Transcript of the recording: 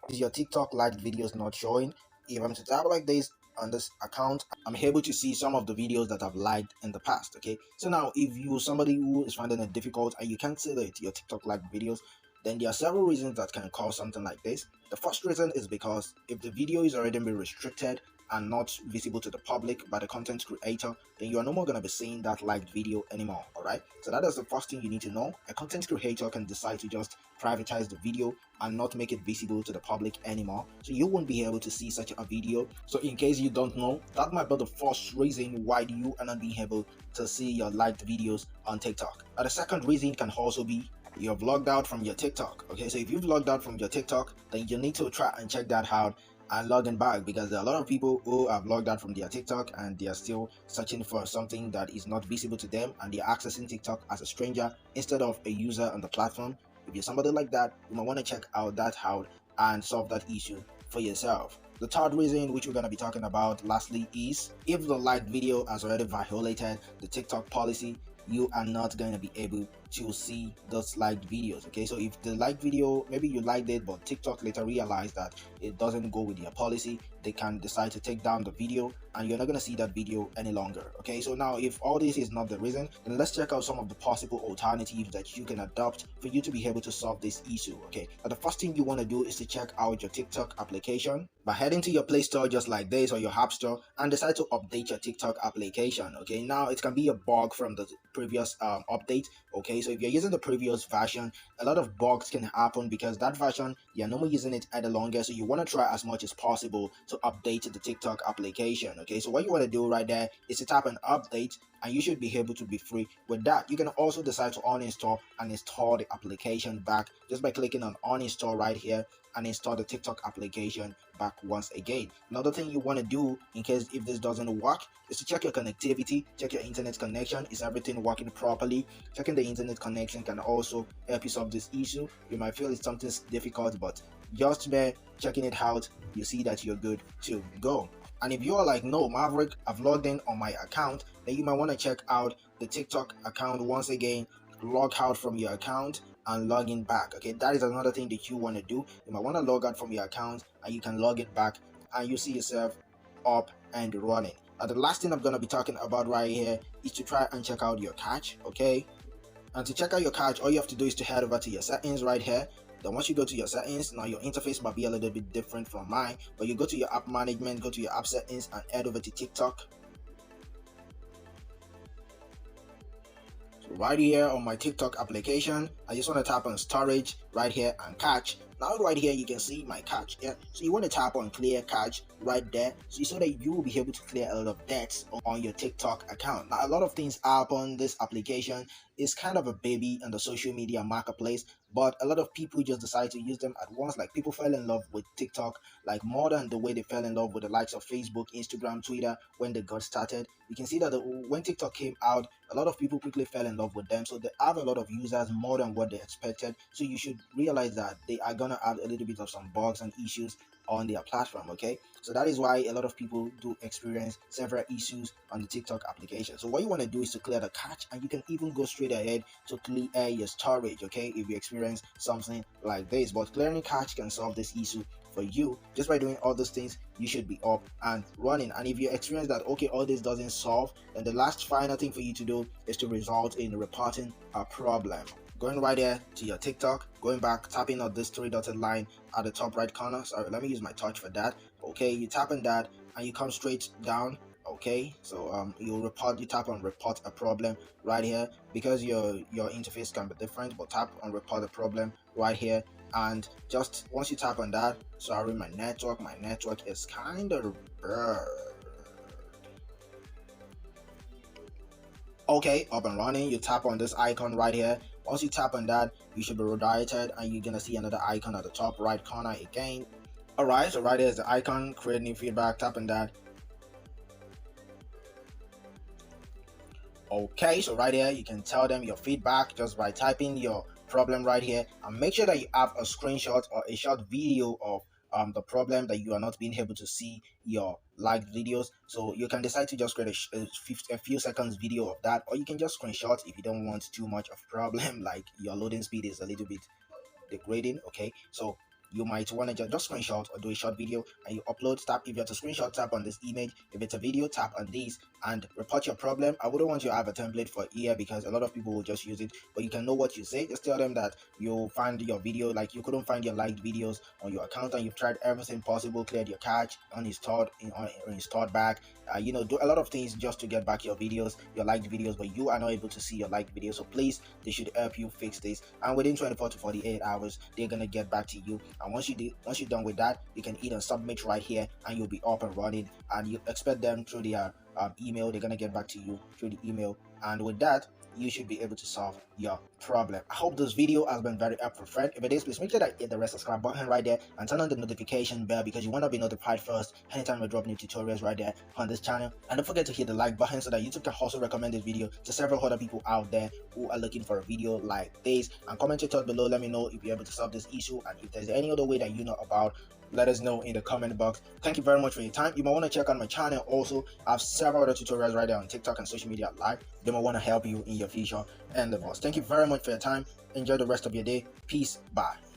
Is your TikTok liked videos not showing? If I'm to tap like this on this account, I'm able to see some of the videos that I've liked in the past. Okay, so now if you somebody who is finding it difficult and you can't see that your TikTok liked videos, then there are several reasons that can cause something like this. The first reason is because if the video is already been restricted and not visible to the public by the content creator, then you are no more going to be seeing that liked video anymore. All right, so that is the first thing you need to know. A content creator can decide to just privatize the video and not make it visible to the public anymore, so you won't be able to see such a video. So in case you don't know, that might be the first reason why you are not being able to see your liked videos on TikTok. Now the second reason can also be you've logged out from your TikTok. Okay, so if you've logged out from your TikTok, then you need to try and check that out and log in back, because there are a lot of people who have logged out from their TikTok and they are still searching for something that is not visible to them, and they're accessing TikTok as a stranger instead of a user on the platform. If you're somebody like that, you might want to check out that out and solve that issue for yourself. The third reason, which we're going to be talking about lastly, is if the liked video has already violated the TikTok policy, you are not going to be able to see those liked videos. Okay, so if the liked video, maybe you liked it but TikTok later realized that it doesn't go with their policy, they can decide to take down the video and you're not going to see that video any longer. Okay, so now if all this is not the reason, then let's check out some of the possible alternatives that you can adopt for you to be able to solve this issue. Okay, now the first thing you want to do is to check out your TikTok application by heading to your Play Store just like this, or your App Store, and decide to update your TikTok application. Okay, now it can be a bug from the previous update. Okay, so if you're using the previous version, a lot of bugs can happen because that version you're no more using it any longer, so you want to try as much as possible to update the TikTok application. Okay, so what you want to do right there is to tap on update and you should be able to be free with that. You can also decide to uninstall and install the application back just by clicking on uninstall right here and install the TikTok application back once again. Another thing you want to do in case if this doesn't work is to check your connectivity, check your internet connection. Is everything working properly? Checking the internet connection can also help you solve this issue. You might feel it's something difficult, but just by checking it out, you see that you're good to go. And if you're like, no, Maverick, I've logged in on my account, then you might want to check out the TikTok account once again, log out from your account and log in back. Okay, that is another thing that you want to do. You might want to log out from your account and you can log it back and you see yourself up and running. Now the last thing I'm going to be talking about right here is to try and check out your cache. Okay, and to check out your cache, all you have to do is to head over to your settings right here. Then once you go to your settings, now your interface might be a little bit different from mine, but you go to your app management, go to your app settings and head over to TikTok. So right here on my TikTok application, I just want to tap on storage right here and cache. Now right here you can see my cache. Yeah, so you want to tap on clear cache right there, so that you will be able to clear a lot of debts on your TikTok account. Now a lot of things happen. This application is kind of a baby in the social media marketplace, but a lot of people just decide to use them at once. Like people fell in love with TikTok like more than the way they fell in love with the likes of Facebook, Instagram, Twitter when they got started. You can see that when TikTok came out, a lot of people quickly fell in love with them, so they have a lot of users more than what they expected. So you should realize that they are gonna add a little bit of some bugs and issues on their platform. Okay, so that is why a lot of people do experience several issues on the TikTok application. So what you want to do is to clear the cache, and you can even go straight ahead to clear your storage. Okay, if you experience something like this, but clearing cache can solve this issue for you. Just by doing all those things, you should be up and running. And if you experience that okay, all this doesn't solve, then the last final thing for you to do is to result in reporting a problem. Going right there to your TikTok, going back, tapping on this three dotted line at the top right corner. Sorry, let me use my touch for that. Okay, you tap on that and you come straight down. Okay, so you tap on report a problem right here, because your interface can be different, but tap on report a problem right here. And just once you tap on that, sorry, my network is kind of okay, up and running. You tap on this icon right here. Once you tap on that, you should be redirected and you're gonna see another icon at the top right corner again. Alright, so right here is the icon, create new feedback, tap on that. Okay, so right here you can tell them your feedback just by typing your problem right here, and make sure that you have a screenshot or a short video of the problem that you are not being able to see your liked videos. So you can decide to just create a few seconds video of that, or you can just screenshot if you don't want too much of problem like your loading speed is a little bit degrading. Okay, so you might want to just screenshot or do a short video and you upload. Tap, if you're to screenshot, tap on this image. If it's a video, tap on this and report your problem. I wouldn't want you to have a template for here because a lot of people will just use it, but you can know what you say. Just tell them that you'll find your video, like you couldn't find your liked videos on your account and you've tried everything possible, cleared your cache, uninstalled back, do a lot of things just to get back your videos, your liked videos, but you are not able to see your liked videos. So please, they should help you fix this, and within 24 to 48 hours they're gonna get back to you. And once you're done with that, you can hit and submit right here and you'll be up and running. And you expect them through their email. They're gonna get back to you through the email, and with that you should be able to solve your problem. I hope this video has been very helpful, friend. If it is, please make sure that you hit the red subscribe button right there and turn on the notification bell because you want to be notified first anytime we drop new tutorials right there on this channel. And don't forget to hit the like button so that YouTube can also recommend this video to several other people out there who are looking for a video like this. And comment your thoughts below. Let me know if you're able to solve this issue, and if there's any other way that you know about, let us know in the comment box. Thank you very much for your time. You might want to check out my channel also. I have several other tutorials right there on TikTok and social media live. They might want to help you in your future endeavors. Thank you very much for your time. Enjoy the rest of your day. Peace. Bye.